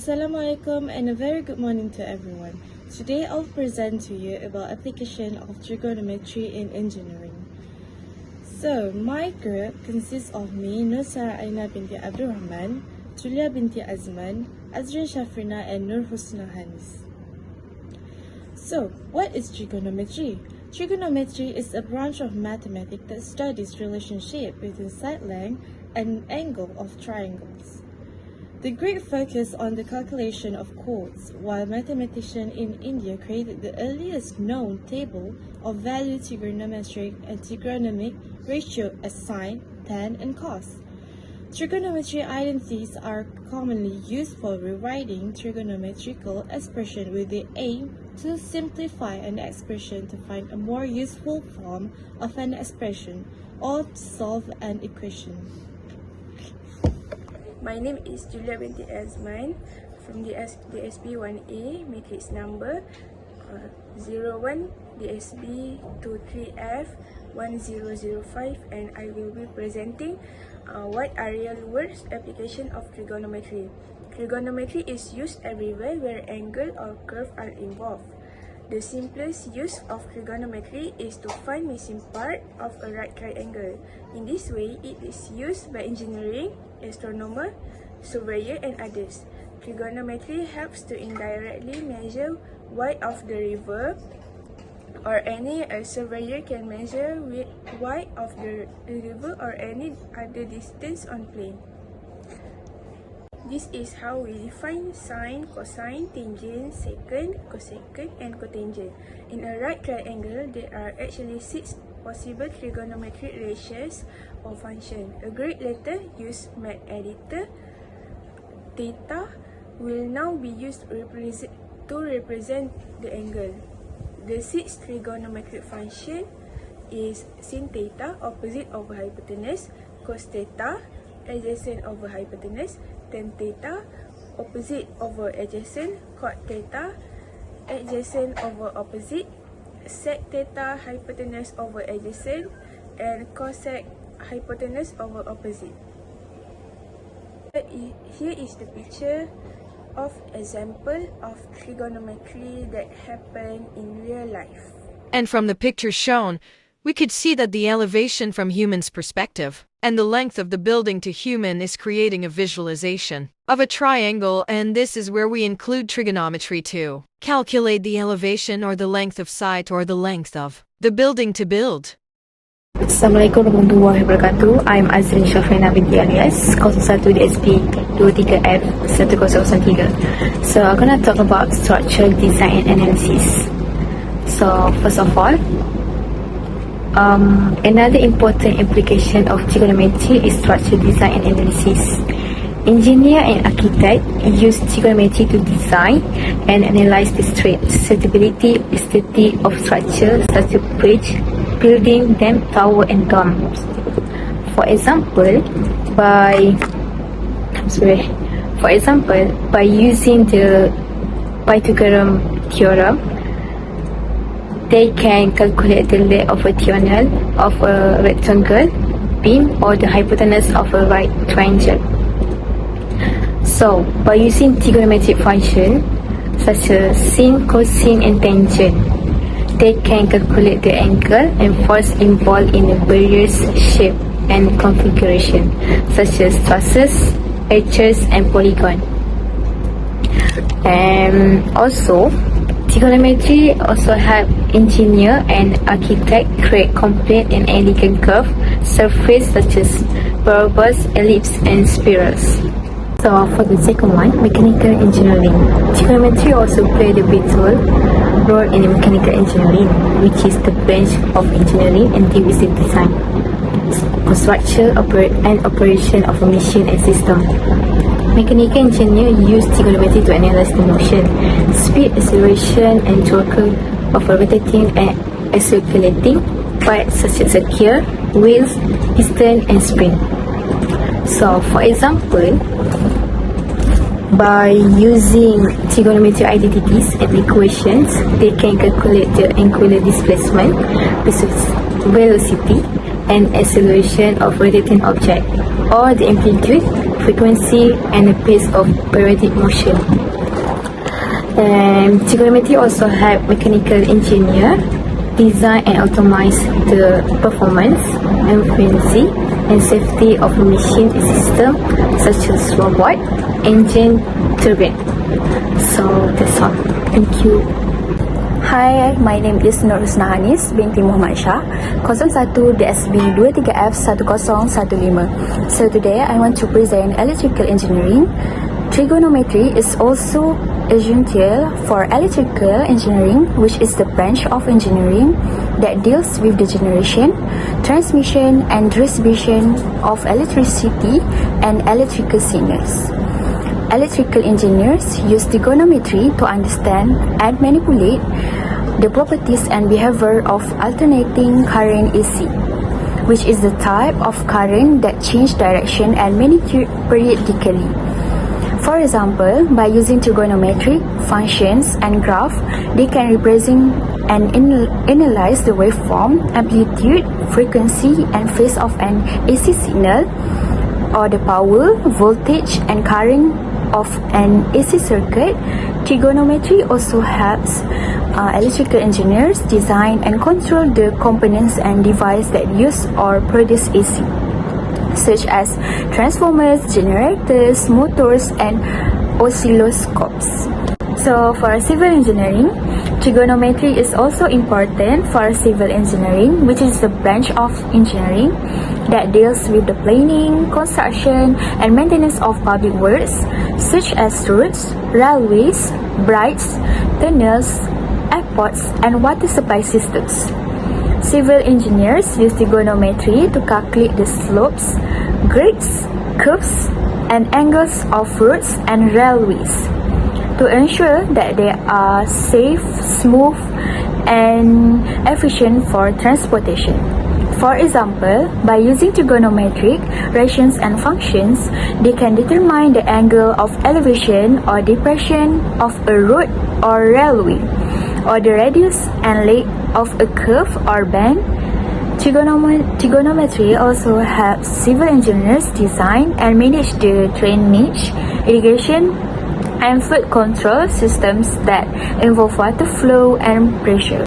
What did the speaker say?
Assalamualaikum and a very good morning to everyone. Today I'll present to you about application of trigonometry in engineering. So, my group consists of me, Nusara Aina binti Abdul Rahman, Julia binti Azman, Azrin Shafrina and Nur Husna Hanis. So, what is trigonometry? Trigonometry is a branch of mathematics that studies relationship between side length and angle of triangles. The Greek focused on the calculation of chords, while mathematicians in India created the earliest known table of value trigonometric and trigonomic ratio as sine, tan, and cos. Trigonometry identities are commonly used for rewriting trigonometrical expression with the aim to simplify an expression to find a more useful form of an expression or to solve an equation. My name is Julia binti Azman from DSB 1A, matrix number 01 DSB 23F 1005, and I will be presenting what are real world application of trigonometry. Trigonometry is used everywhere where angle or curve are involved. The simplest use of trigonometry is to find missing part of a right triangle. In this way, it is used by engineering, astronomer, surveyor, and others. Trigonometry helps to indirectly measure width of the river, or any surveyor can measure width of the river or any other distance on plane. This is how we define sine, cosine, tangent, secant, cosecant, and cotangent. In a right triangle, there are actually 6 possible trigonometric ratios or functions. A grade letter use Math Editor. Theta will now be used to represent the angle. The 6 trigonometric function is sin theta, opposite over hypotenuse, cos theta, adjacent over hypotenuse, tan theta, opposite over adjacent, cot theta, adjacent over opposite, sec theta, hypotenuse over adjacent, and cosec hypotenuse over opposite. Here is the picture of example of trigonometry that happen in real life. And from the picture shown, we could see that the elevation from human's perspective and the length of the building to human is creating a visualization of a triangle, and this is where we include trigonometry to calculate the elevation or the length of site or the length of the building to build. Assalamualaikum warahmatullahi wabarakatuh. I'm Azrin Shafrina binti alias 01 DSP 23F 1003. So I'm gonna talk about structural design and analysis. So first of all, another important implication of trigonometry is structural design and analysis. Engineer and architect use trigonometry to design and analyze the strength, stability, aesthetic of structure such as bridge, building, dam, tower, and domes. For example, by using the Pythagorean theorem, they can calculate the length of a diagonal of a rectangle, beam, or the hypotenuse of a right triangle. So, by using trigonometric functions such as sin, cosine, and tangent, they can calculate the angle and force involved in the various shape and configuration, such as trusses, arches, and polygon. And also, trigonometry also help engineer and architect create complete and elegant curve surface such as parabolas, ellipse, and spirals. So for the second one, mechanical engineering. Trigonometry also played a vital role in mechanical engineering, which is the branch of engineering and deals with the design, construction, and operation of a machine and system. Mechanical engineers use trigonometry to analyze the motion, speed, acceleration, and torque of a rotating and circulating parts such as a gear, wheels, piston, and spring. So, for example, by using trigonometric identities and equations, they can calculate the angular displacement, velocity, and acceleration of rotating object, or the amplitude, frequency, and the pace of periodic motion. And trigonometry also help mechanical engineer design and optimize the performance, efficiency, and safety of a machine system such as robot, engine, turbine. So that's all. Thank you. Hi, my name is Nur Husna Hanis binti Muhammad Shah, 01 DSB 23F 1015. So today I want to present electrical engineering. Trigonometry is also essential for electrical engineering, which is the branch of engineering that deals with the generation, transmission, and distribution of electricity and electrical signals. Electrical engineers use trigonometry to understand and manipulate the properties and behavior of alternating current AC, which is the type of current that change direction and magnitude periodically. For example, by using trigonometric functions and graph, they can represent and analyze the waveform, amplitude, frequency, and phase of an AC signal, or the power, voltage, and current of an AC circuit. Trigonometry also helps electrical engineers design and control the components and devices that use or produce AC, such as transformers, generators, motors, and oscilloscopes. So for civil engineering, trigonometry is also important for civil engineering, which is the branch of engineering that deals with the planning, construction, and maintenance of public works, such as roads, railways, bridges, tunnels, airports, and water supply systems. Civil engineers use trigonometry to calculate the slopes, grades, curves, and angles of roads and railways to ensure that they are safe, smooth, and efficient for transportation. For example, by using trigonometric ratios and functions, they can determine the angle of elevation or depression of a road or railway, or the radius and length of a curve or bend. Trigonometry also helps civil engineers design and manage the drainage, irrigation, and flood control systems that involve water flow and pressure.